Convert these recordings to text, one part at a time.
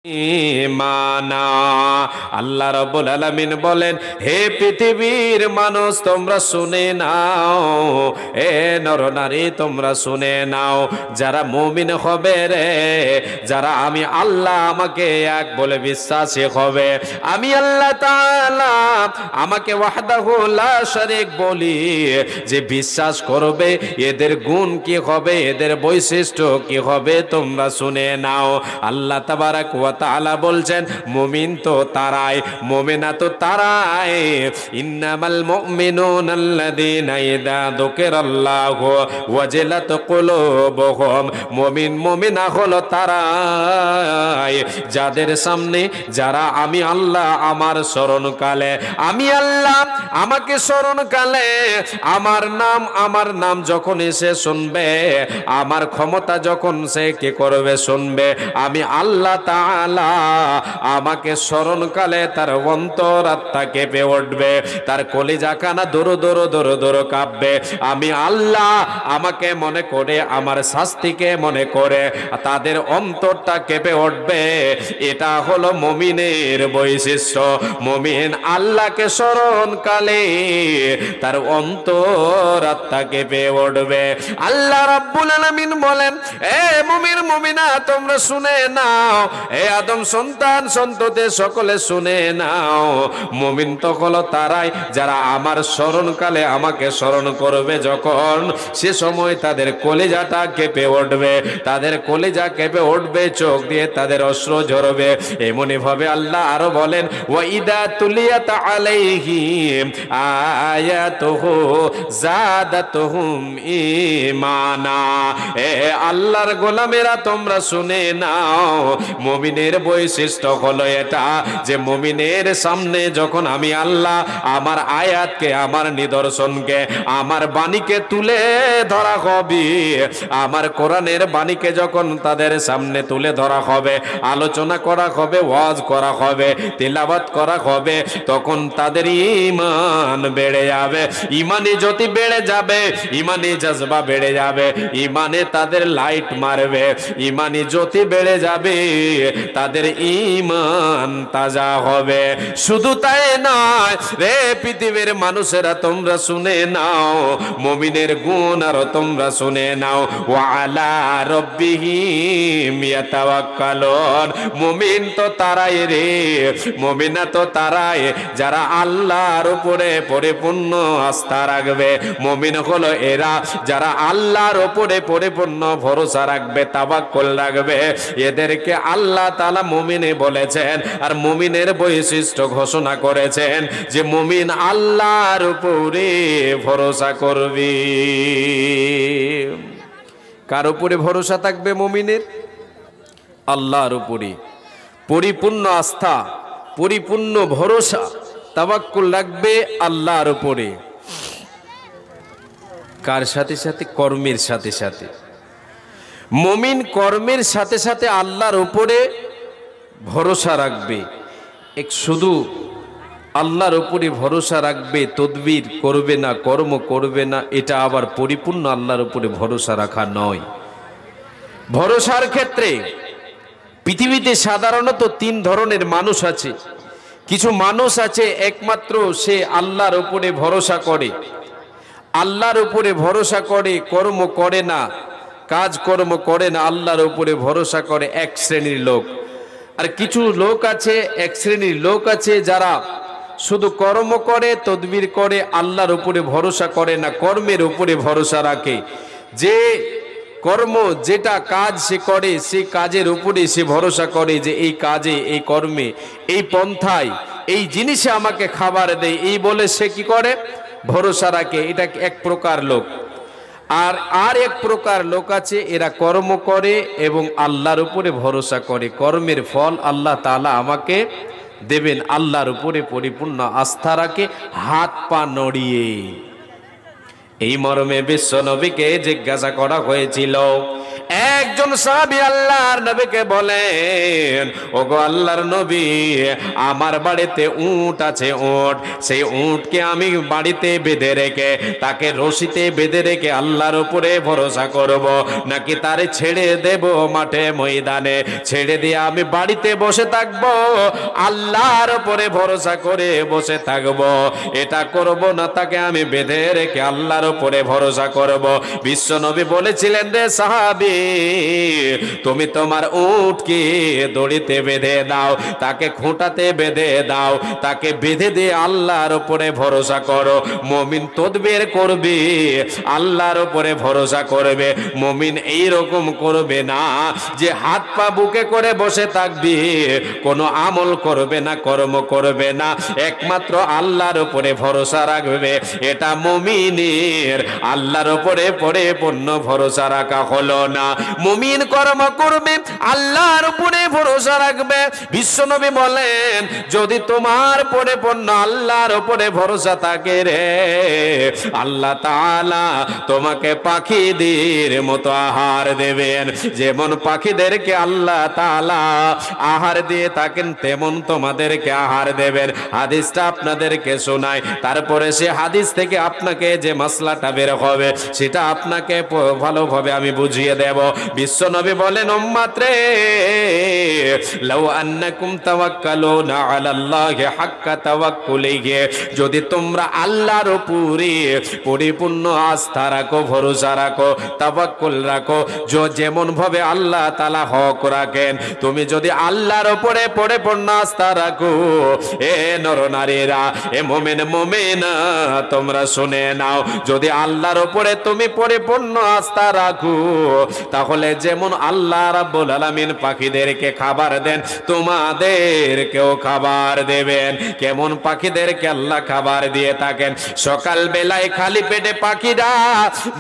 ঈমানা। আল্লাহ রাব্বুল আলামিন বলেন, হে পৃথিবীর মানুষ তোমরা শুনে নাও, এ নরনারী তোমরা শুনে নাও, যারা মুমিন হবে রে, যারা আমি আল্লাহ আমাকে এক বলে বিশ্বাসী হবে, আমি আল্লাহ তাআলা আমাকে ওয়াহদাহু লা শারীক বলি যে বিশ্বাস করবে, এদের গুণ কি হবে, এদের বৈশিষ্ট্য কি হবে তোমরা শুনে নাও। আল্লাহ তাবারাক ওয়া তাআলা বলছেন, মুমিন তো তারাই, মুমিনা তো তারাই, ইন্নামাল মুমিনুনা আল্লাযীনা ইযা যুকিরাল্লাহু ওয়াজিলাত কুলুবুহুম। মুমিন মুমিনা হলো তারাই যাদের সামনে, যারা আমি আল্লাহ আমার স্মরণকালে, আমি আল্লাহ আমাকে স্মরণকালে আমার নাম যখন এসে শুনবে, আমার ক্ষমতা যখন সে কি করবে শুনবে, আমি আল্লাহ তাআলা আমাকে স্মরণকালে তার অন্তরাত্মা কেঁপে উঠবে, তার কলিজা কানা দরো দরো দরো দরো কাঁপবে। আমি আল্লাহ আমাকে মনে করে, আমার শাস্তিকে মনে করে তাদের অন্তরটা কেঁপে উঠবে। এটা হলো মুমিনের বৈশিষ্ট্য। মুমিন আল্লাহকে স্মরণকালে তার অন্তরাত্মা কেঁপে উঠবে। আল্লাহ রাব্বুল আলামিন বলেন, এ মুমিন মুমিনা তোমরা শুনে নাও, এ আদম সন্তান সন্ততি সকলে শুনে নাও, মুমিন তো হলো তারাই যারা আমার স্মরণকালে আমাকে স্মরণ করবে যখন, সে সময় তাদের কলিজাটা কেঁপে উঠবে, তাদের কলিজা কেঁপে উঠবে, চোখ দিয়ে তাদের অশ্র ঝরবে। এমনি ভাবে আল্লাহ আরো বলেন, ওয়া ইদা তুলিয়াত আলাইহিম আয়াতুহু যাদাতুহুম ঈমানা। এ আল্লাহর গোলামেরা তোমরা শুনে নাও, মুমিনের বৈশিষ্ট্য হলো এটা যে মুমিনের সামনে যখন আমি আল্লাহ আমার আয়াতকে, আমার নিদর্শনকে, আমার বাণীকে তুলে ধরা হবে, আমার কোরআনের বাণীকে যখন তাদের সামনে তুলে ধরা হবে, আলোচনা করা হবে, ওয়াজ করা হবে, তিলাওয়াত করা হবে, তখন তাদের ঈমান বেড়ে যাবে। ঈমানি জ্যোতি বেড়ে যাবে, ঈমানি জজবা বেড়ে যাবে, ঈমানে তাদের লাইট মারবে, ঈমানি জ্যোতি বেড়ে যাবে, তাদের ঈমান তাজা হবে। শুধু তাই নয় রে পৃথিবীর মানুষেরা তোমরা শুনে নাও, মুমিনের গুণ আর তোমরা শুনে নাও, ওয়া আলা রাব্বিহিম ইয়াতাওয়াক্কালুন। মুমিন তো তারাই রে, মুমিনা তো তারাই যারা আল্লাহর উপরে পরিপূর্ণ আস্থা রাখবে। মুমিন হলো এরা যারা আল্লাহর উপরে পরিপূর্ণ ভরসা রাখবে, তাওয়াক্কুল রাখবে। এদেরকে আল্লাহ তাআলা মুমিনে বলেছেন, আর মুমিনের বৈশিষ্ট্য ঘোষণা করেছেন যে মুমিন আল্লাহর উপরে ভরসা করবে। কার উপরে ভরসা থাকবে মুমিনের? আল্লাহর উপরে পরিপূর্ণ আস্থা, পরিপূর্ণ ভরসা, তাওয়াক্কুল রাখবে আল্লাহর উপরে। কার সাথে সাথে? কর্মের সাথে সাথে। মুমিন কর্মের সাথে সাথে আল্লাহর উপরে ভরসা রাখবে। এক শুধু আল্লাহর উপরে ভরসা রাখবে, তদবির করবে না, কর্ম করবে না, এটা আবার পরিপূর্ণ আল্লাহর উপরে ভরসা রাখা নয়। ভরসার ক্ষেত্রে পৃথিবীতে সাধারণত তিন ধরনের মানুষ আছে। কিছু মানুষ আছে একমাত্র সে আল্লাহর উপরে ভরসা করে, আল্লাহর উপরে ভরসা করে, কর্ম করে না, কাজকর্ম করে না, আল্লাহর উপরে ভরসা করে, এক শ্রেণীর লোক। আর কিছু লোক আছে, এক শ্রেণীর লোক আছে যারা শুধু কর্ম করে, তদবির করে, আল্লাহর উপরে ভরসা করে না, কর্মের উপরে ভরসা রাখে। যে কর্ম, যেটা কাজ সে করে, সেই কাজের উপরে সে ভরসা করে যে এই কাজে, এই কর্মে, এই পন্থায়, এই জিনিসে আমাকে খাবার দেয়, এই বলে সে কি করে? ভরসা রাখে। এটা এক প্রকার লোক। আর এক প্রকার লোক আছে, এরা কর্ম করে এবং আল্লাহর উপরে ভরসা করে, কর্মের ফল আল্লাহ তাআলা আমাকে দেবেন, আল্লাহর উপরে পরিপূর্ণ আস্থা রাখে, হাত পা নড়িয়ে। এই মর্মে বিশ্ব নবীকে জিজ্ঞাসা করা হয়েছিল, একজন সাহাবী আল্লাহর নবীকে বলেন, ওগো আল্লাহর নবী, আমার বাড়িতে উট আছে, উট, সেই উটকে আমি বাড়িতে বেঁধে রেখে, তাকে রশিতে বেঁধে রেখে আল্লাহর উপরে ভরসা করব, নাকি তারে ছেড়ে দেব মাঠে ময়দানে? ছেড়ে দিয়ে আমি বাড়িতে বসে থাকবো, আল্লাহর উপরে ভরসা করে বসে থাকবো? এটা করব না, তাকে আমি বেঁধে রেখে আল্লাহর উপরে ভরসা করব। বিশ্ব নবী বলেছিলেন, রে সাহাবী, তুমি তোমার উটকে দড়িতে বেঁধে দাও, তাকে খুঁটাতে বেঁধে দাও, তাকে বেঁধে দিয়ে আল্লাহর উপরে ভরসা করো। মুমিন তদবির করবে, আল্লাহর উপরে ভরসা করবে। মুমিন এইরকম করবে না যে হাত পা বুকে করে বসে থাকবে, কোনো আমল করবে না, কর্ম করবে না, একমাত্র আল্লাহর উপরে ভরসা রাখবে। এটা মুমিনের আল্লাহর উপরে পরিপূর্ণ ভরসা রাখা হলো না। মুমিন কর্ম করবে, আল্লাহর উপরে ভরসা রাখবে। বিশ্বনবী বলেন, যদি তোমার পরিপূর্ণ আল্লাহর উপরে ভরসা থাকে রে, আল্লাহ তাআলা তোমাকে পাখিদের মতো আহার দেবেন। যেমন পাখিদেরকে আল্লাহ তাআলা আহার দিয়ে থাকেন, তেমন তোমাদেরকে আহার দেবেন। হাদিসটা আপনাদেরকে শোনায়, তারপরে সে হাদিস থেকে আপনাকে যে মাসলাটা বের হবে সেটা আপনাকে ভালোভাবে আমি বুঝিয়ে দেব। বিশ্বনবী বলেন, উম্মত রে, লাউ আন্নাকুম তাওয়াক্কালুনা আলাল্লাহি হাক্কা তাওয়াক্কুলিহি, যদি তোমরা আল্লাহর উপরে পরিপূর্ণ আস্থা রাখো, ভরসা রাখো, তাওয়াক্কুল রাখো, যেমন ভাবে আল্লাহ তাআলা হক রাখেন, তুমি যদি আল্লাহর উপরে পরিপূর্ণ আস্থা রাখো, এ নরনারীরা, এ মুমিন মুমিনা, তোমরা শুনে নাও, যদি আল্লাহর উপরে তুমি পরিপূর্ণ আস্থা রাখো, তাহলে যেমন আল্লাহ রাব্বুল আলামিন পাখিদেরকে খাবার দেন, তোমাদেরকেও খাবার দেবেন। কেমন পাখিদেরকে আল্লাহ খাবার দিয়ে থাকেন? সকাল বেলায় খালি পেটে পাখিরা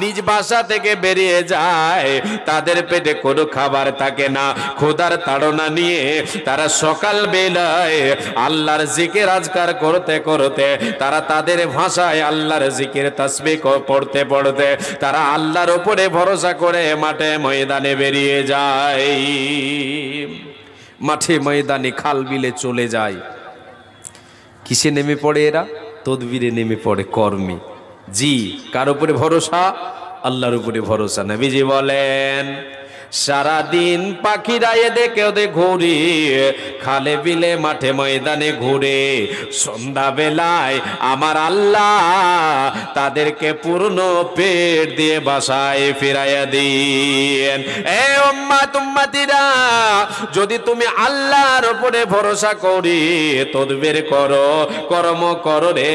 নিজ বাসা থেকে বেরিয়ে যায়, তাদের পেটে কোনো খাবার থাকে না। ক্ষুধার তাড়না নিয়ে তারা সকাল বেলায় আল্লাহর জিকির আজকার করতে করতে, তারা তাদের ভাষায় আল্লাহর জিকির তাসবিহ পড়তে পড়তে তারা আল্লাহর উপরে ভরসা করে মাঠে ময়দানে বেরিয়ে যায়, মাঠে ময়দানে খাল বিলে চলে যায়। কিসে নেমে পড়ে এরা? তদবিরে নেমে পড়ে, কর্মে। জি, কার উপরে ভরসা? আল্লাহর উপরে ভরসা। নবীজি বলেন, সারাদিন পাখিরা এদিকে ওদের ঘুরে, খালে বিলে মাঠে ময়দানে ঘুরে, সন্ধ্যা বেলায় আমার আল্লাহ তাদেরকে পূর্ণ পেট দিয়ে বাসায় ফিরাইয়া দিন। এ উম্মাত উম্মাতিরা, যদি তুমি আল্লাহর উপরে ভরসা করি তদবির করো, কর্ম করো রে,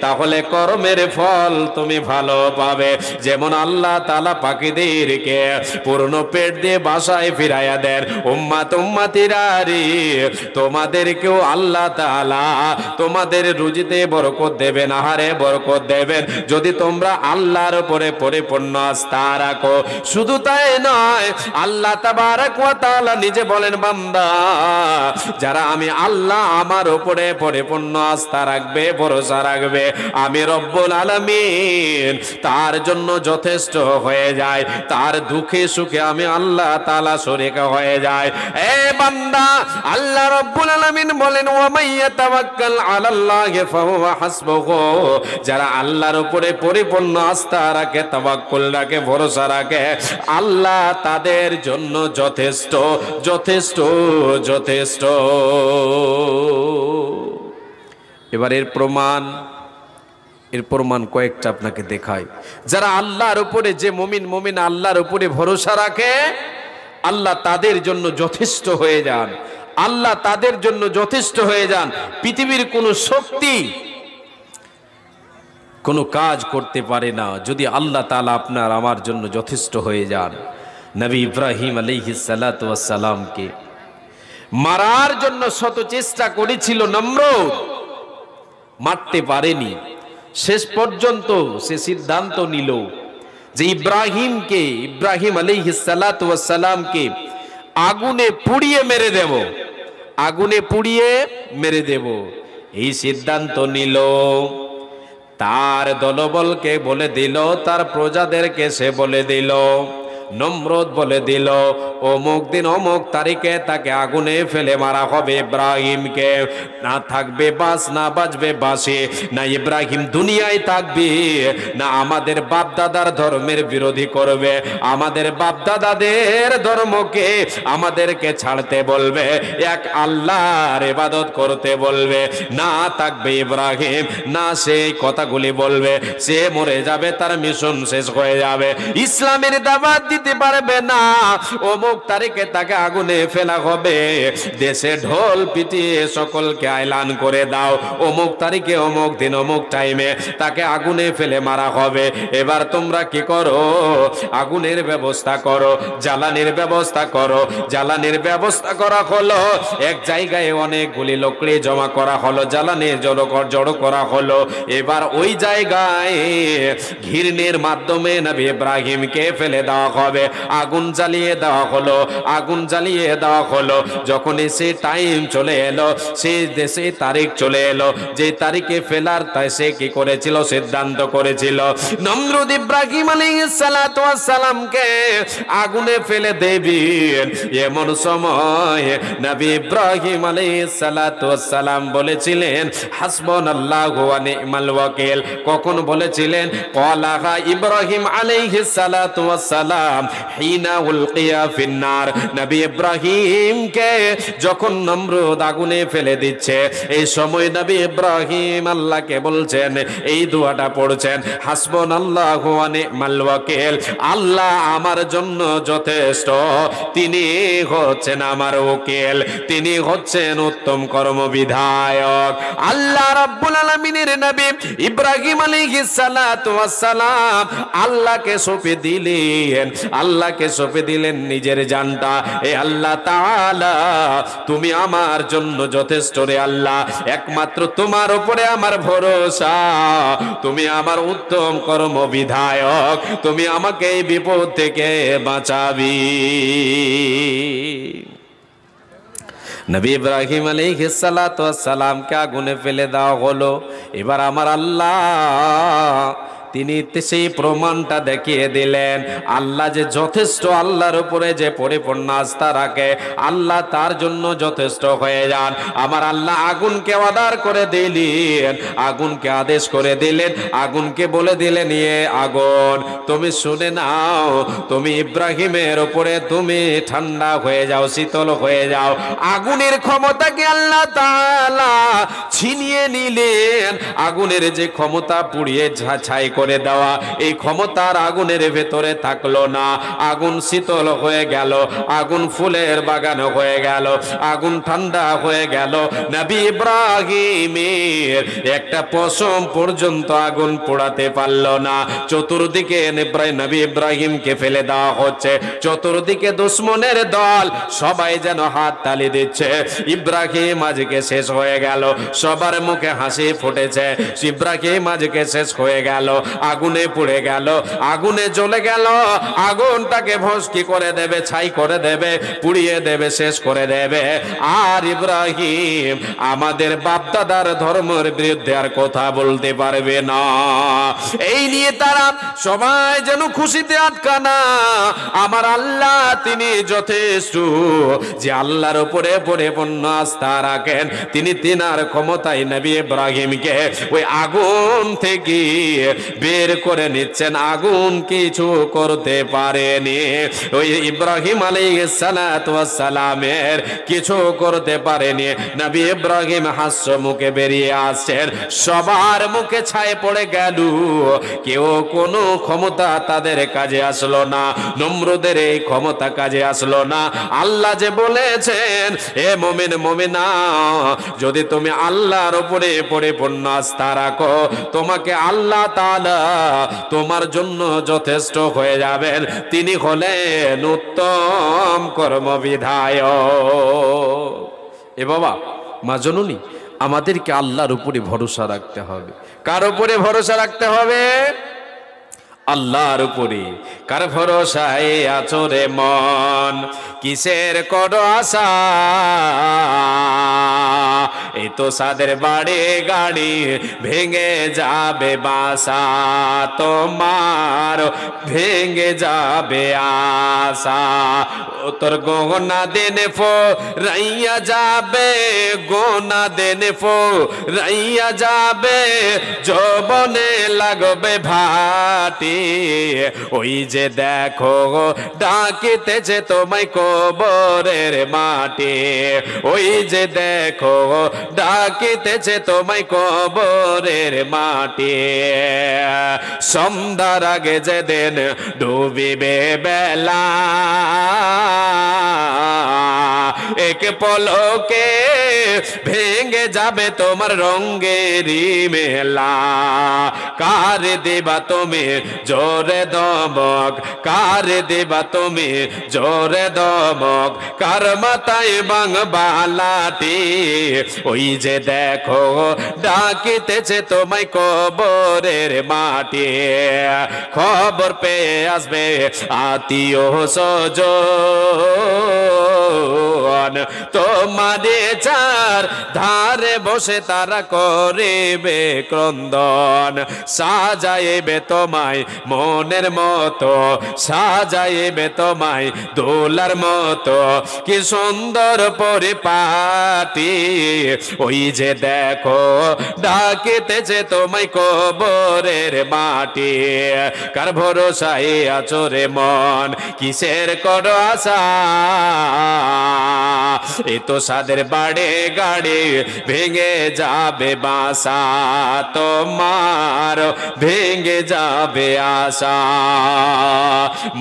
তাহলে কর্মের ফল তুমি ভালো পাবে। যেমন আল্লাহ তাআলা পাখিদেরকে পূর্ণ পেট দিয়ে বাসায় ফিরাইয়া দেন, উম্মাত উম্মাতিরা রে, তোমাদেরকেও আল্লাহ তাআলা তোমাদের রুজিতে বরকত দেবেন, আহারে বরকত দেবেন, যদি তোমরা আল্লাহর উপরে পরিপূর্ণ আস্থা রাখো। শুধু তাই নয়, আল্লাহ তাবারক ওয়া তাআলা নিজে বলেন, বান্দা, যারা আমি আল্লাহ আমার উপরে পরিপূর্ণ আস্থা রাখবে, ভরসা রাখবে, আমি রব্বুল আলামিন তার জন্য যথেষ্ট হয়ে যায়, তার দুঃখে সুখে আমি আল্লাহ তাআলা শরীক হয়ে যায়। এ বান্দা, আল্লাহ রব্বুল আলামিন বলেন, ওয়া মাইয়াতাওয়াক্কাল আলাল্লাহি ফাহুয়া হাসবুহু, যারা আল্লাহর উপরে পরিপূর্ণ আস্থা রাখে, তাওয়াক্কুল রাখে, ভরসা রাখে, আল্লাহ তাদের জন্য যথেষ্ট, যথেষ্ট, যথেষ্ট। এবার এর প্রমাণ কয়েকটা আপনাকে দেখাই। যারা আল্লাহর উপরে, যে মুমিন আল্লাহর উপরে ভরসা রাখে, আল্লাহ তাদের জন্য যথেষ্ট হয়ে যান, আল্লাহ তাদের জন্য যথেষ্ট হয়ে যান। পৃথিবীর কোনো শক্তি কোনো কাজ করতে পারে না যদি আল্লাহ তাআলা আপনার আমার জন্য যথেষ্ট হয়ে যান। নবী ইব্রাহিম আলাইহিস সালাতু ওয়াস সালামকে মারার জন্য শত চেষ্টা করেছিল নমরুদ, মারতে পারেনি। শেষ পর্যন্ত সে সিদ্ধান্ত নিল যে ইব্রাহিম আলাইহিস সালাতু ওয়াস সালামকে আগুনে পুড়িয়ে মেরে দেব, আগুনে পুড়িয়ে মেরে দেব। এই সিদ্ধান্ত নিল। তার দলবলকে বলে দিল, তার প্রজাদেরকে সে বলে দিল, নমরুদ বলে দিল অমুক দিন অমুক তারিখে তাকে আগুনে ফেলে মারা হবে ইব্রাহিমকে। না থাকবে বাস, না বাজবে বাসে, না ইব্রাহিম দুনিয়ায় থাকবে, না আমাদের বাপ দাদার ধর্মের বিরোধী করবে, আমাদের বাপ দাদাদের ধর্মকে আমাদেরকে ছাড়তে বলবে, এক আল্লাহর ইবাদত করতে বলবে। না থাকবে ইব্রাহিম, না সেই কথাগুলি বলবে, সে মরে যাবে, তার মিশন শেষ হয়ে যাবে, ইসলামের দাওয়াত দিতে পারবে না। অমুক তারিখে তাকে আগুনে ফেলা হবে, দেশে ঢোল পিটিয়ে সকলকে এলান করে দাও অমুক তারিখে অমুক দিন অমুক টাইমে তাকে আগুনে ফেলে মারা হবে। এবার তোমরা কি করো? আগুনের ব্যবস্থা করো, জ্বালানির ব্যবস্থা করো। জ্বালানির ব্যবস্থা করা হলো, এক জায়গায় অনেকগুলি লকড়ি জমা করা হলো, জ্বালানি জড়ো করা হলো। এবার ওই জায়গায় ঘিরনির মাধ্যমে নবী ইব্রাহিমকে ফেলে দেওয়া হবে, আগুন জ্বালিয়ে দেওয়া হলো, আগুন জ্বালিয়ে দেওয়া হলো। যখনই সে টাইম চলে এলো, সে দেশে তারিখ চলে এলো, যে তারিখে ফেলার, তাই সে কি করেছিল? সিদ্ধান্ত করেছিল নমরুদ ইব্রাহিম আলাইহিস সালাতু ওয়াস সালামকে আগুনে ফেলে দেবেন। এমন সময় নবী ইব্রাহিম আলাইহিস সালাতু ওয়াস সালাম বলেছিলেন হাসবুনাল্লাহু ওয়া নি'মাল ওয়াকিল। কখন বলেছিলেন? ক্বালাহা ইব্রাহিম আলাইহিস সালাতু ওয়াস সালাম হিনা উলকিয়া ফিন্নার। নবী ইব্রাহিমকে যখন নমরুদ আগুনে ফেলে দিচ্ছে, এই সময় নবী ইব্রাহিম আল্লাহকে বলছেন, এই দোয়াটা পড়ছেন, হাসবুনাল্লাহু ওয়া নি'মাল ওয়াকিল, আল্লাহ আমার জন্য যথেষ্ট, তিনি হচ্ছেন আমার ওকিল, তিনি হচ্ছেন উত্তম কর্মবিধায়ক। আল্লাহ রাব্বুল আলামিনের নবী ইব্রাহিম আলাইহিস সালাতু ওয়াস সালাম আল্লাহকে সঁপে দিলেন, আল্লাহকে সঁপে দিলেন নিজের জানটা। এ আল্লাহ তাআলা, তুমি আমার জন্য যথেষ্ট রে আল্লাহ, একমাত্র তোমার উপরে আমার ভরসা, তুমি আমার উত্তম কর্মবিধায়ক, তুমি আমাকে এই বিপদ থেকে বাঁচাবি। নবী ইব্রাহিম আলাইহিস সালাতু ওয়াস সালামকে আগুনে ফেলে দেওয়া হলো। এবার আমার আল্লাহ তিনি সেই প্রমাণটা দেখিয়ে দিলেন, আল্লাহ যে যথেষ্ট, আল্লাহর উপরে যে পরিপূর্ণ আস্থা রাখে, আল্লাহ তার জন্য যথেষ্ট হয়ে যান। আমার আল্লাহ আগুনকে অর্ডার করে দিলেন, আগুনকে আদেশ করে দিলেন, আগুনকে বলে দিলেন, এ আগুন তুমি শুনে নাও, তুমি ইব্রাহিমের উপরে তুমি ঠান্ডা হয়ে যাও, শীতল হয়ে যাও। আগুনের ক্ষমতাকে আল্লাহ তাআলা ছিনিয়ে নিলেন, আগুনের যে ক্ষমতা পুড়িয়ে ছাই করে দেওয়া, এই ক্ষমতার আগুনের ভেতরে থাকলো না। আগুন শীতল হয়ে গেল, আগুন ফুলের বাগান হয়ে গেল, আগুন ঠান্ডা হয়ে গেল। নবী ইব্রাহিমের একটা পশম পর্যন্ত আগুন পোড়াতে পারল না। চতুর্দিকে নবী ইব্রাহিমকে ফেলে দেওয়া হচ্ছে, চতুর্দিকে দুশমনের দল, সবাই যেন হাত তালি দিচ্ছে। ইব্রাহিম আজকে শেষ হয়ে গেল, সবার মুখে হাসি ফুটেছে। ইব্রাহিম আজকে শেষ হয়ে গেল, আগুনে পুড়ে গেল, আগুনে জ্বলে গেল, আগুনটাকে ভস্মী করে দেবে, ছাই করে দেবে, পুড়িয়ে দেবে, শেষ করে দেবে। আর ইব্রাহিম আমাদের বাপ দাদার ধর্মের বিরুদ্ধে আর কথা বলতে পারবে না। এই নিয়ে তারা সবাই যেন খুশিতে আটকানা। আমার আল্লাহ তিনি যথেষ্ট, যে আল্লাহর উপরে পরিপূর্ণ আস্থা রাখেন, তিনি তিনার ক্ষমতায় নবী ইব্রাহিমকে ওই আগুন থেকে বের করে নিচ্ছেন। আগুন কিছু করতে পারেনি, ওই ইব্রাহিম আলাইহিস সালাতু ওয়াস সালামের কিছু করতে পারেনি। নবী ইব্রাহিম হাস্য মুখে বেরিয়ে আসছেন, সবার মুখে ছাই পড়ে গেল, কেউ কোনো ক্ষমতা তাদের কাজে আসলো না, নমরুদের এই ক্ষমতা কাজে আসলো না। আল্লাহ যে বলেছেন, এ মুমিন মুমিনা, যদি তুমি আল্লাহর উপরে পরিপূর্ণ আস্থা রাখো, তোমাকে আল্লাহ তাআলা তোমার জন্য যথেষ্ট হয়ে যাবেন। তিনি হলেন উত্তম কর্মবিধায়ক। এ বাবা, মা জননী, আমাদেরকে আল্লাহর উপরে ভরসা রাখতে হবে। কার উপরে ভরসা রাখতে হবে? আল্লাহর উপরে। কার ভরসায় আছো রে মন, কিসের করো আশা, এই তো সাদের বাড়ি গাড়ি ভেঙে যাবে বাসা তোমার ভেঙে যাবে আশা ও তোর গোনা দেনে ফো রাইয়া যাবে গোনা দেনে ফো রাইয়া যাবে যৌবনে লাগবে ভাটি ওই যে দেখো ডাকিতেছে তোমায় কবরের মাটি ওই যে দেখো ডাকিতেছে তোমায় কবরের মাটি সন্ধ্যার আগে যেদিন ডুবিবে বেলা এক পলকে ভেঙে যাবে তোমার রঙ্গেরি মেলা কার দেবা তুমি জোরে দমক কার দেবা তুমি জোরে দমক কার মাথায় বাংবালাটি ওই যে দেখো ডাকিতেছে তোমায় কবরের মাটি খবর পেয়ে আসবে আত্মীয় স্বজন তোমারে চার ধারে বসে তারা করিবে ক্রন্দন সাজাইবে তোমায় মনের মতো সাজাইবে তোমায় দোলার মতো কি সুন্দর পরিপাটি ওই যে দেখো ডাকিতেছে তোমায় কবরের মাটি কার ভরসায় আছো রে মন কিসের করো আশা এ তো সাদের বাড়ি গাড়ি ভেঙে যাবে বাসা তোমার ভেঙে যাবে আশা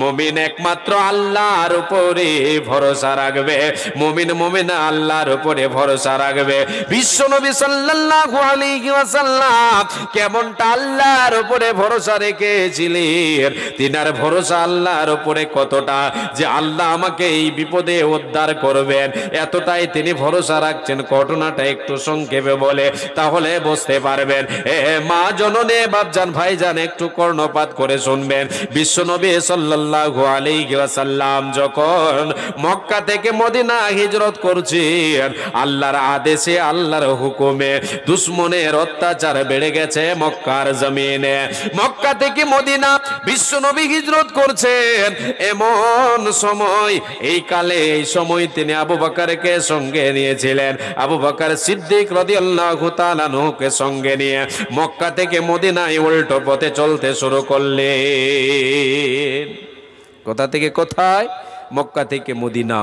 মুমিন একমাত্র আল্লাহর উপরে ভরসা রাখবে মুমিন মুমিনা আল্লাহর উপরে ভরসা রাখবে বিশ্বনবী সাল্লাল্লাহু আলাইহি ওয়াসাল্লাম কেমনটা আল্লাহর উপরে ভরসা রেখেছিলেন তিনার ভরসা আল্লাহর উপরে কতটা যে আল্লাহ আমাকে এই বিপদে উদ্ধার করবেন এতটাই তিনি ভরসা রাখছেন ঘটনাটা একটু সংক্ষেপে বলে তাহলে বুঝতে পারবেন এ মা জননী বাপজান ভাইজান একটু কর্ণপাত করে শুনবেন বিশ্বনবী সাল্লাল্লাহু আলাইহি ওয়াসাল্লাম যখন মক্কা থেকে মদিনা হিজরত করছেন আল্লাহর আদেশে আল্লাহর হুকুমে দুশমনের অত্যাচার বেড়ে গেছে মক্কার জমিনে মক্কা থেকে মদিনা বিশ্বনবী হিজরত করছেন এমন সময় এই কালে এই সময় তিনি আবু বকরকে সঙ্গে নিয়েছিলেন আবু বকর সিদ্দিক রাদিয়াল্লাহু তাআলা আনহুকে সঙ্গে নিয়ে মক্কা থেকে মদিনায় উল্টো পথে চলতে শুরু করলেন কোথা থেকে কোথায় মক্কা থেকে মদিনা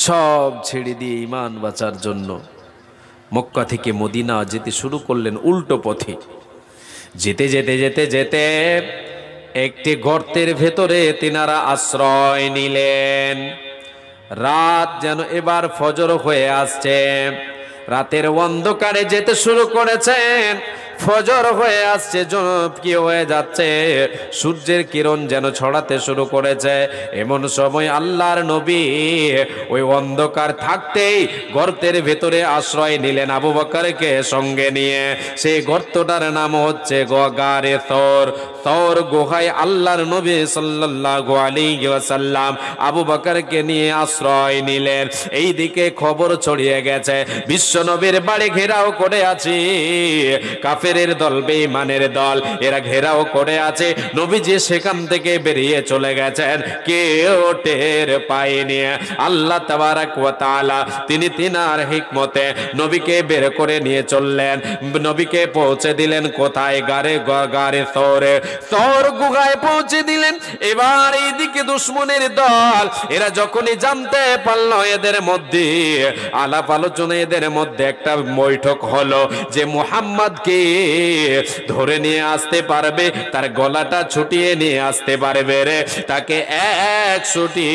সব ছেড়ে দিয়ে ঈমান বাঁচার জন্য মক্কা থেকে মদিনা যেতে শুরু করলেন উল্টো পথে যেতে যেতে যেতে যেতে একটি গর্তের ভেতরে তিনারা আশ্রয় নিলেন রাত যেন এবার ফজর হয়ে আসছে রাতের অন্ধকারে যেতে শুরু করেছেন ফজর হয়ে আসছে কি হয়ে যাচ্ছে সূর্যের কিরণ যেন ছড়াতে শুরু করেছে এমন সময় আল্লাহর নবী ওই অন্ধকার থাকতেই গর্তের ভেতরে আশ্রয় নিলেন আবু বকরকে সঙ্গে নিয়ে সেই গর্তটার নাম হচ্ছে গারে থর থর গুহায় আল্লাহর নবী সাল্লাল্লাহু আলাইহি ওয়াসাল্লাম আবু বকরকে নিয়ে আশ্রয় নিলেন এইদিকে খবর ছড়িয়ে গেছে বিশ্ব নবীর বাড়ি ঘেরাও করে আছি কাফেরের দল বেঈমানের দল এরা ঘেরাও করে আছে নবীজি সেখান থেকে বেরিয়ে চলে গেছেন কেউ টের পায়নি আল্লাহ তাবারাক ওয়া তাআলা তিনি তিনার হিকমতে নবীকে বের করে নিয়ে চললেন নবীকে পৌঁছে দিলেন কোথায় গারে থর গুহায় পৌঁছে দিলেন এবার এইদিকে দুশমনের দল এরা যখনই জানতে পারলো এদের মধ্যে আলাপ আলোচনা এদের মধ্যে একটা বৈঠক হলো যে মুহাম্মদকে ধরে নিয়ে আসতে পারবে তার গলাটা ছুটিয়ে নিয়ে আসতে পারবে রে তাকে 100টি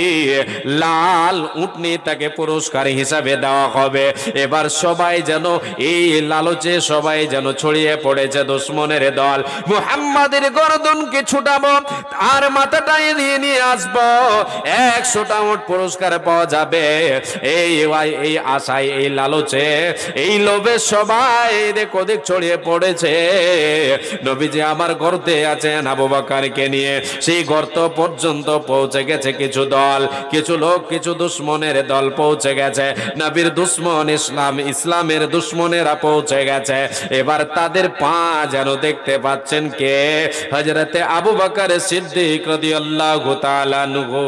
লাল উটনি তাকে পুরস্কার হিসাবে দেওয়া হবে এবার সবাই যেন এই লালচে সবাই যেন ছড়িয়ে পড়েছে দুশমনের দল মুহাম্মাদের গর্দনকে ছুটাবো আর মাথাটা এড়িয়ে নিয়ে আসবো 100টা উট পুরস্কার পাওয়া যাবে এই আশায় এই লালচে এই লোভে সবাই দেখো দেখ ছড়িয়ে পড়ে পড়েছে, নবীজি আমার গর্তে আছেন আবু বকরকে নিয়ে। সেই গর্ত পর্যন্ত পৌঁছে গেছে কিছু দল, কিছু লোক, কিছু দুশ্মনের দল পৌঁছে গেছে। নবীর দুশ্মন ইসলামের দুশ্মনেরা পৌঁছে গেছে। এবার তাদের পা যেন দেখতে পাচ্ছেন কে? হযরতে আবু বকর সিদ্দিক রাদিয়াল্লাহু তাআলা আনহু।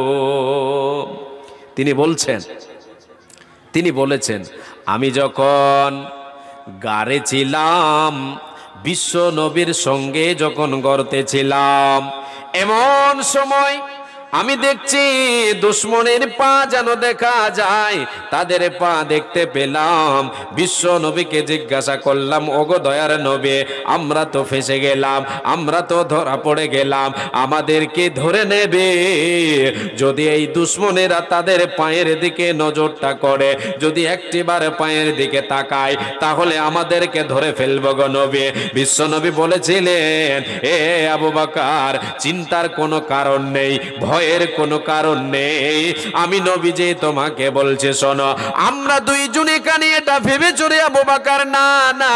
তিনি বলেছেন আমি যখন গারে ছিলাম, বিশ্ব নবীর সঙ্গে যখন গর্তে ছিলাম, এমন সময় আমি দেখছি দুশ্মনের পা যেন দেখা যায়, তাদের পা দেখতে পেলাম। বিশ্ব নবীকে জিজ্ঞাসা করলাম, ওগো দয়ার নবী, আমরা তো ফেঁসে গেলাম, আমরা তো ধরা পড়ে গেলাম, আমাদেরকে ধরে নেবে। যদি এই দুশ্মনেরা তাদের পায়ের দিকে নজরটা করে, যদি একটিবার পায়ের দিকে তাকায়, তাহলে আমাদেরকে ধরে ফেলবো গো নবী। বিশ্ব নবী বলেছিলেন, এ আবু বকর, চিন্তার কোনো কারণ নেই, ভয়ের কোনো কারণ নেই। আমি নবীজি তোমাকে বলছি, শোনো, আমরা দুইজন এখানে এটা ভেবে চড়ে আবু বকর, না না,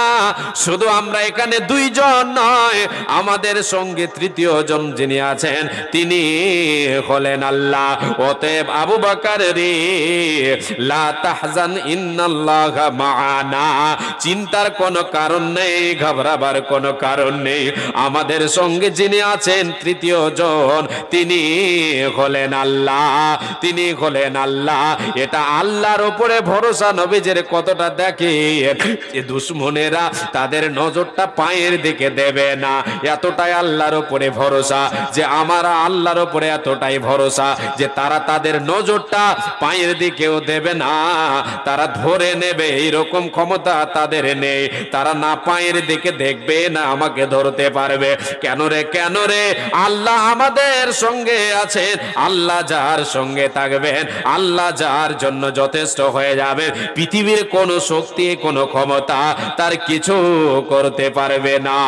শুধু আমরা এখানে দুইজন নয়, আমাদের সঙ্গে তৃতীয় জন যিনি আছেন তিনি হলেন আল্লাহ। অতএব আবু বকর রে, লা তাহজান ইন্নাল্লাহা মাআনা, চিন্তার কোনো কারণ নেই, ঘবরাবার কোনো কারণ নেই। আমাদের সঙ্গে যিনি আছেন তৃতীয় জন, তিনি হলেন আল্লাহ, তিনি হলেন আল্লাহ। এটা আল্লাহর উপরে ভরসা নবীজের কতটা দেখে, যে দুশ্মনেরা তাদের নজরটা পায়ের দিকে দেবে না, এতটাই আল্লাহর উপরে ভরসা। যে আমার আল্লাহর উপরে এতটাই ভরসা যে তারা তাদের নজরটা পায়ের দিকেও দেবে না, তারা ধরে নেবে, এইরকম ক্ষমতা তাদের নেই। তারা না পায়ের দিকে দেখবে না আমাকে ধরতে পারবে। কেন রে, কেন রে? আল্লাহ আমাদের সঙ্গে আছেন। আল্লাহ যার সঙ্গে থাকবেন, আল্লাহ যার জন্য যথেষ্ট হয়ে যাবে, পৃথিবীর কোনো শক্তি, কোনো ক্ষমতা তার কিছু করতে পারবে না,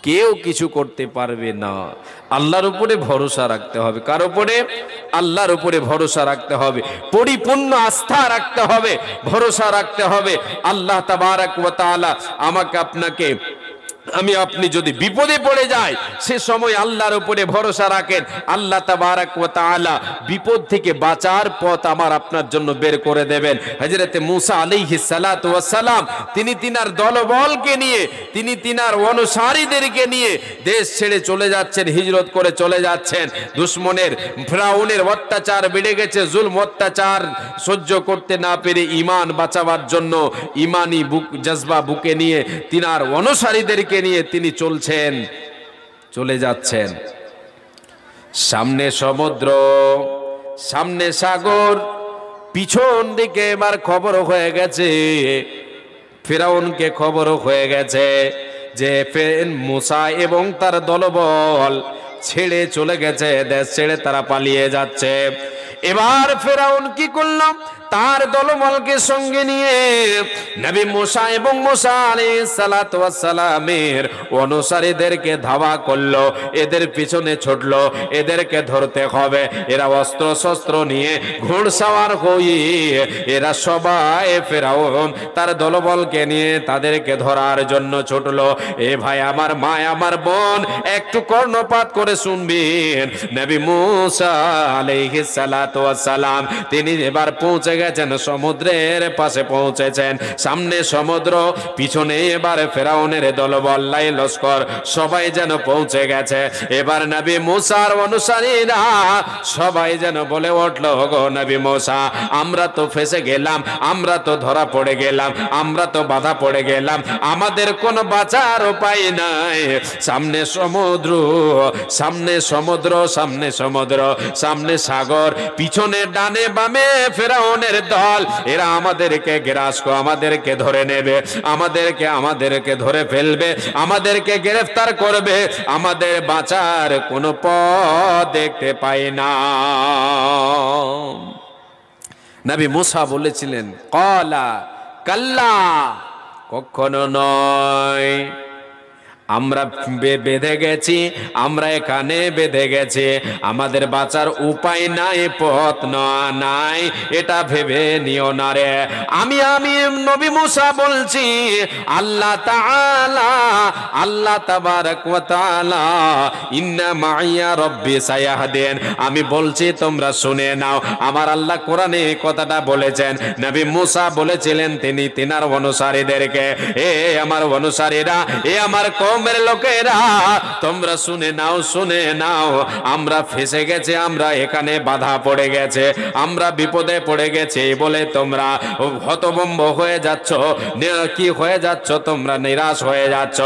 কেউ কিছু করতে পারবে না। আল্লাহর উপরে ভরসা রাখতে হবে। কার উপরে? আল্লাহর উপরে ভরসা রাখতে হবে, পরিপূর্ণ আস্থা রাখতে হবে, ভরসা রাখতে হবে। আল্লাহ তাবারক ওয়া তাআলা আমাকে আপনাকে, আমি আপনি যদি বিপদে পড়ে যাই, সে সময় আল্লাহর উপরে ভরসা রাখেন, আল্লাহ তাবারক ওয়া তাআলা বিপদ থেকে বাঁচার পথ আমার আপনার জন্য বের করে দেবেন। হযরতে মূসা আলাইহিস সালাতু ওয়াস সালাম, তিনি তিনার দলবলকে নিয়ে, তিনি তিনার অনুসারীদেরকে নিয়ে দেশ ছেড়ে চলে যাচ্ছেন, হিজরত করে চলে যাচ্ছেন। দুশ্মনের ফিরাউনের অত্যাচার বেড়ে গেছে, জুলম অত্যাচার সহ্য করতে না পেরে ঈমান বাঁচাবার জন্য ঈমানি জজবা বুকে নিয়ে তিনার অনুসারীদেরকে নিয়ে তিনি চলছেন, চলে যাচ্ছেন। সামনে সমুদ্র, সামনে সাগর, পিছন দিকে এবার খবর হয়ে গেছে, ফিরাউনকে খবর হয়ে গেছে যে মূসা এবং তার দলবল ছেড়ে চলে গেছে, দেশ ছেড়ে তারা পালিয়ে যাচ্ছে। এবার ফিরাউন কি করলাম, তার দলবলকে সঙ্গে নিয়ে নবী মূসা এবং মূসা আলাইহিস সালাতু ওয়াস সালামের অনুসারীদেরকে ধাওয়া করলো, এদের পিছনে ছুটলো, এদেরকে ধরতে হবে। এরা অস্ত্র শস্ত্র নিয়ে ঘোড়সাওয়ার হয়ে এরা সবাই ফিরাউন তার দলবলকে নিয়ে তাদেরকে ধরার জন্য ছুটলো। এ ভাই আমার, মা আমার, বোন, একটু কর্ণপাত করে শুনবেন। নবী মূসা আলাইহিস সালাতু ওয়াস সালাম তিনি এবার পৌঁছে গেছেন, সমুদ্রের পাশে পৌঁছেছেন। সামনে সমুদ্র, পিছনে এবার ফিরাউনের দলবল, লাই লস্কর সবাই যেন পৌঁছে গেছে। এবার নবী মূসার অনুসারীরা সবাই যেন বলে উঠল, গো নবী মূসা, আমরা তো ফেসে গেলাম, আমরা তো ধরা পড়ে গেলাম, আমরা তো বাধা পড়ে গেলাম, আমাদের কোনো বাঁচার উপায় নাই। সামনে সমুদ্র, সামনে সমুদ্র, সামনে সমুদ্র, সামনে সাগর, পিছনে ডানে বামে ফিরাউনের দল, এরা আমাদেরকে গ্রাস করে, আমাদেরকে ধরে নেবে, আমাদেরকে ধরে ফেলবে, আমাদেরকে গ্রেফতার করবে, আমাদের বাঁচার কোনো পথ দেখতে পাই না। নবী মূসা বলেছিলেন, ক্বালা কাল্লা, কখনো নয়, আমরা বেঁধে গেছি, আমরা এখানে বেঁধে গেছি, আমাদের বাঁচার উপায় নাই, পথ নাই, এটা ভেবে নিও না রে। আমি নবী মুসা বলছি, আল্লাহ তাআলা, আল্লাহ তাবারাক ওয়া তাআলা ইন্না মাইয়া রব্বি সায়াহদিন, আমি বলছি তোমরা শুনে নাও। আমার আল্লাহ কোরআনে কথাটা বলেছেন, নবী মুসা বলেছিলেন তিনি তিনার অনুসারীদেরকে, এ আমার অনুসারীরা, এ আমার কওমের লোকেরা, তোমরা শুনে নাও, শুনে নাও, আমরা ফেসে গেছে, আমরা এখানে বাধা পড়ে গেছে, আমরা বিপদে পড়ে গেছে বলে তোমরা হতভম্ব হয়ে যাচ্ছ, কি হয়ে যাচ্ছ, তোমরা নিরাশ হয়ে যাচ্ছ।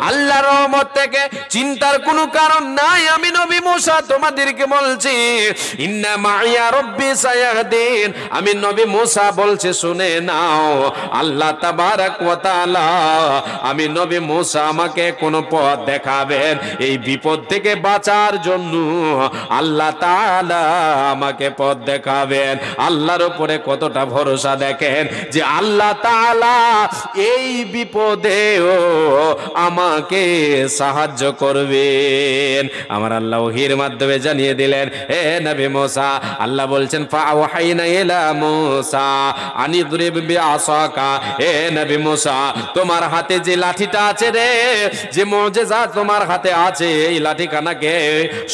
আল্লাহর রহমত থেকে চিন্তার কোনো কারণ নাই। আমি নবী মুসা তোমাদেরকে বলছি, ইন্না মাইয়া রব্বি সায়াহদিন, আমি নবী মুসা বলছি শুনে নাও, আল্লাহ তাবারাক ওয়া তাআলা, আমি নবী মুসা আমাকে কোন পথ দেখাবেন, এই বিপদ থেকে বাঁচার জন্য আল্লাহ তাআলা আমাকে পথ দেখাবেন। আল্লাহর উপরে কতটা ভরসা দেখেন, যে আল্লাহ তাআলা এই বিপদেও আমাকে সাহায্য করবেন। আমার আল্লাহ ওহীর মাধ্যমে জানিয়ে দিলেন, হে নবী মুসা, আল্লাহ বলছেন ফাওহাইনা ইলা মুসা আনিদরিব বিআসাকা, হে নবী মুসা, তোমার হাতে যে লাঠিটা আছে রে, যে মুজিজা তোমার হাতে আছে, এই লাঠিখানাকে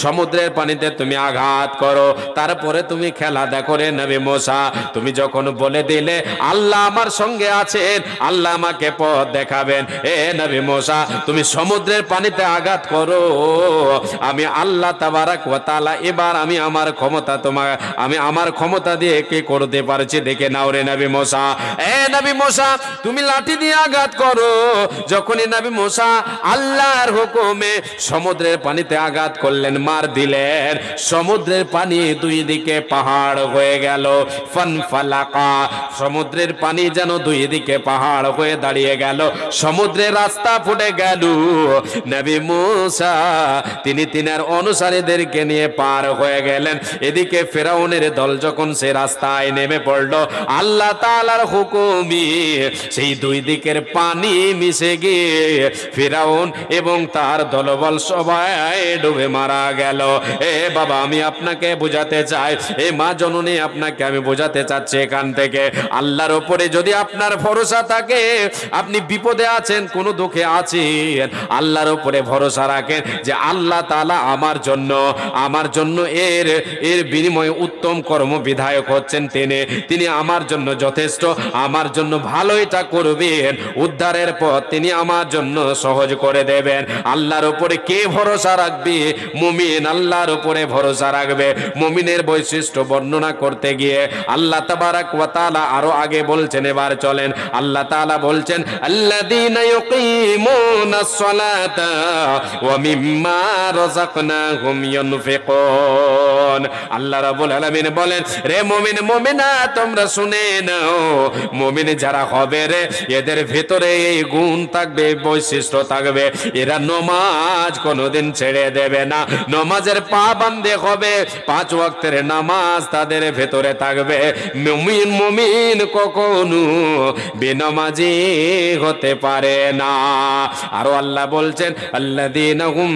সমুদ্রের পানিতে তুমি আঘাত করো, তারপরে তুমি খেলা দেখো রে নবী মুসা। তুমি যখন বলে দিলে আল্লাহ আমার সঙ্গে আছেন, আল্লাহ আমাকে পথ দেখাবেন, এ নবী মুসা তুমি সমুদ্রের পানিতে আঘাত করো, আমি আল্লাহ তাবারাক ওয়া তাআলা এবার আমি আমার ক্ষমতা দিয়ে কি করতে পারছি দেখে নাও রে নবী মুসা। এ নবী মুসা তুমি লাঠি দিয়ে আঘাত করো। যখনই নবী মুসা আল্লাহর হুকুমে সমুদ্রের পানিতে আঘাত করলেন, মার দিলেন, সমুদ্রের পানি দুই দিকে পাহাড় হয়ে গেল, ফানফালাকা, সমুদ্রের পানি যেন দুই দিকে পাহাড় হয়ে দাঁড়িয়ে গেল, সমুদ্রের রাস্তা ফুটে গেল। নবী মুসা তিনি তিনার অনুসারীদেরকে নিয়ে পার হয়ে গেলেন। এদিকে ফেরাউনের দল যখন সে রাস্তায় নেমে পড়ল, আল্লাহ তাআলার হুকুমে সেই দুই দিকের পানি মিশে গিয়ে ফেরাউন এবং তার দলবল সবাই ডুবে মারা গেল। এ বাবা আমি আপনাকে বোঝাতে চাই, এ মা জননী আপনাকে আমি বোঝাতে চাচ্ছি, এখান থেকে আল্লাহর উপরে যদি আপনার ভরসা থাকে, আপনি বিপদে আছেন, কোনো দুঃখে আছেন, আল্লাহর উপরে ভরসা রাখেন যে আল্লাহ তাআলা আমার জন্য এর বিনিময়ে উত্তম কর্ম বিধায়ক হচ্ছেন তিনি আমার জন্য যথেষ্ট, আমার জন্য ভালো এটা করবেন, উদ্ধারের পথ তিনি আমার জন্য সহজ করে দেবেন। আল্লাহর উপরে কে ভরসা রাখবে? মুমিন আল্লাহর উপরে ভরসা রাখবে। মুমিনের বৈশিষ্ট্য বর্ণনা করতে গিয়ে আল্লাহ তাবারাক ওয়া তাআলা আরো আগে বলছেন, এবার চলেন আল্লাহ তাআলা বলছেন, আল্লাযীনা ইউকিমুনাস সালাতা ওয়া মিম্মা রাযাকনাহুম ইউনফিকুন। আল্লাহ রাব্বুল আলামিন বলেন, রে মুমিন মুমিনা তোমরা শুনে নাও, মুমিন যারা হবে রে, এদের ভিতরে এই গুণ থাকবে, বৈশিষ্ট্য থাকবে, এরা নামাজ কোনোদিন ছেড়ে দেবে না, নামাজের পাবন্দে হবে, 5 ওয়াক্তের নামাজ তাদের ভেতরে থাকবে। মুমিন কখনো বেনামাজি হতে পারে না। আরো আল্লাহ বলছেন, আল্লাযীনা হুম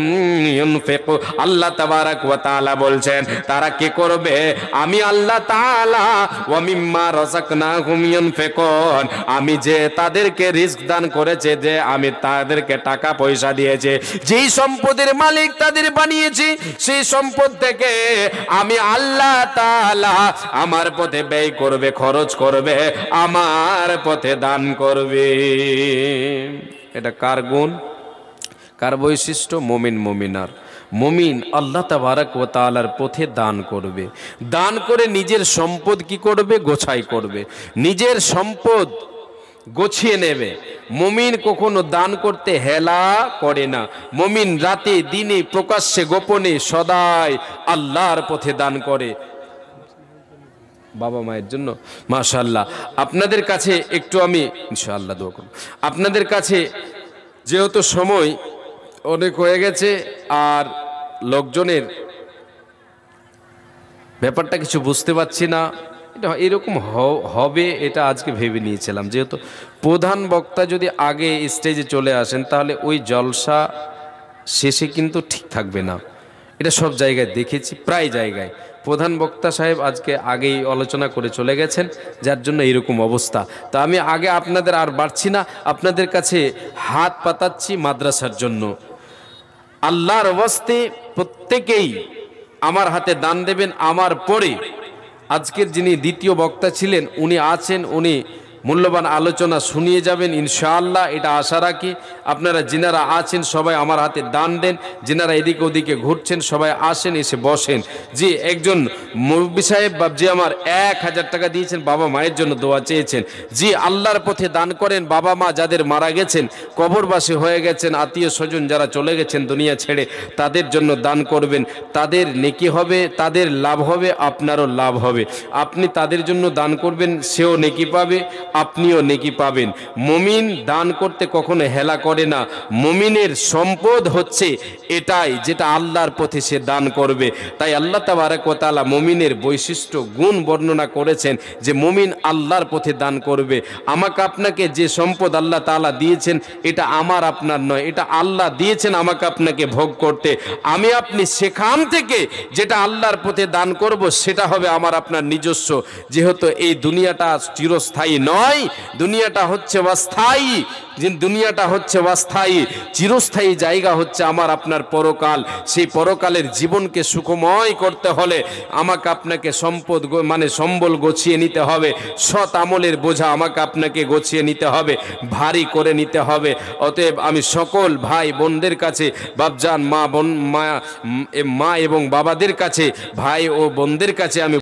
ইউনফিকু, আল্লাহ তাবারাক ওয়া তাআলা বলছেন তারা কি করবে? আমি আল্লাহ তাআলা ওয়া মিম্মা রাযাকনাহুম ইউনফিকুন, আমি যে তাদেরকে রিজক দান করেছে, যে আমি তাদেরকে টাকা পয়সা দিয়েছি, যেই সম্পদের মালিক তাদের বানিয়েছি, সেই সম্পদ থেকে আমি আল্লাহ তাআলা আমার পথে ব্যয় করবে, খরচ করবে, আমার পথে দান করবে। এটা কার গুণ, কার বৈশিষ্ট্য? মুমিন মুমিনার। মুমিন আল্লাহ তাবারাক ওয়া তাআলার পথে দান করবে, দান করে নিজের সম্পদ কি করবে? গোছাই করবে, নিজের সম্পদ গোছিয়ে নেবে। মুমিন কখনো দান করতে হেলা করে না। মুমিন রাতে দিনে প্রকাশ্যে গোপনে সদাই আল্লাহর পথে দান করে। বাবা মায়ের জন্য মাশাআল্লাহ। আপনাদের কাছে একটু আমি ইনশাআল্লাহ দোয়া করব। আপনাদের কাছে যেহেতু সময় অনেক হয়ে গেছে আর লোকজনের ব্যাপারটা কিছু বুঝতে পারছি না, এটা এরকম হবে এটা আজকে ভেবে নিয়েছিলাম। যেহেতু প্রধান বক্তা যদি আগে স্টেজে চলে আসেন তাহলে ওই জলসা শেষে কিন্তু ঠিক থাকবে না। এটা সব জায়গায় দেখেছি, প্রায় জায়গায় প্রধান বক্তা সাহেব আজকে আগেই আলোচনা করে চলে গেছেন, যার জন্য এরকম অবস্থা। তো আমি আগে আপনাদের আর বাড়ছি না, আপনাদের কাছে হাত পাতাচ্ছি মাদ্রাসার জন্য। আল্লাহর ওয়াস্তে প্রত্যেকেই আমার হাতে দান দেবেন। আমার পরে আজকের যিনি দ্বিতীয় বক্তা ছিলেন উনি আছেন, উনি মূল্যবান আলোচনা শুনিয়ে যাবেন ইনশাআল্লাহ, এটা আশা রাখি। আপনারা যিনারা আছেন সবাই আমার হাতে দান দেন, যিনারা এদিকে ওদিকে ঘুরছেন সবাই আসেন, এসে বসেন। জি, একজন মুরব্বী সাহেব বাবজি আমার 1000 টাকা দিয়েছেন, বাবা মায়ের জন্য দোয়া চেয়েছেন। জি, আল্লাহর পথে দান করেন। বাবা মা যাদের মারা গেছেন, কবরবাসী হয়ে গেছেন, আত্মীয় স্বজন যারা চলে গেছেন দুনিয়া ছেড়ে, তাদের জন্য দান করবেন। তাদের নেকি হবে, তাদের লাভ হবে, আপনারও লাভ হবে। আপনি তাদের জন্য দান করবেন, সেও নেকি পাবে, আপনিও নেকি পাবেন। মুমিন দান করতে কখনো হেলা করে না। মুমিনের সম্পদ হচ্ছে এটাই, যেটা আল্লাহর পথে সে দান করবে। তাই আল্লাহ তাবারক ওয়া তাআলা মুমিনের বৈশিষ্ট্য গুণ বর্ণনা করেছেন যে মুমিন আল্লাহর পথে দান করবে। আমাকে আপনাকে যে সম্পদ আল্লাহ তাআলা দিয়েছেন এটা আমার আপনার নয়, এটা আল্লাহ দিয়েছেন আমাকে আপনাকে ভোগ করতে। আমি আপনি সেখান থেকে যেটা আল্লাহর পথে দান করব সেটা হবে আমার আপনার নিজস্ব। যেহেতু এই দুনিয়াটা চিরস্থায়ী নয়, দুনিয়াটা হচ্ছে অস্থায়ী। দুনিয়াটা হচ্ছে অস্থায়ী, চিরস্থায়ী জায়গা হচ্ছে আমার আপনার পরকাল। সেই পরকালের জীবনকে সুখময় করতে হলে আমাকে আপনাকে সম্পদ মানে সম্বল গছিয়ে নিতে হবে, সৎ আমলের বোঝা আমাকে আপনাকে গছিয়ে নিতে হবে, ভারী করে নিতে হবে। অতএব আমি সকল ভাই বোনদের কাছে, বাপজান মা এবং বাবাদের কাছে, ভাই ও বোনদের কাছে আমি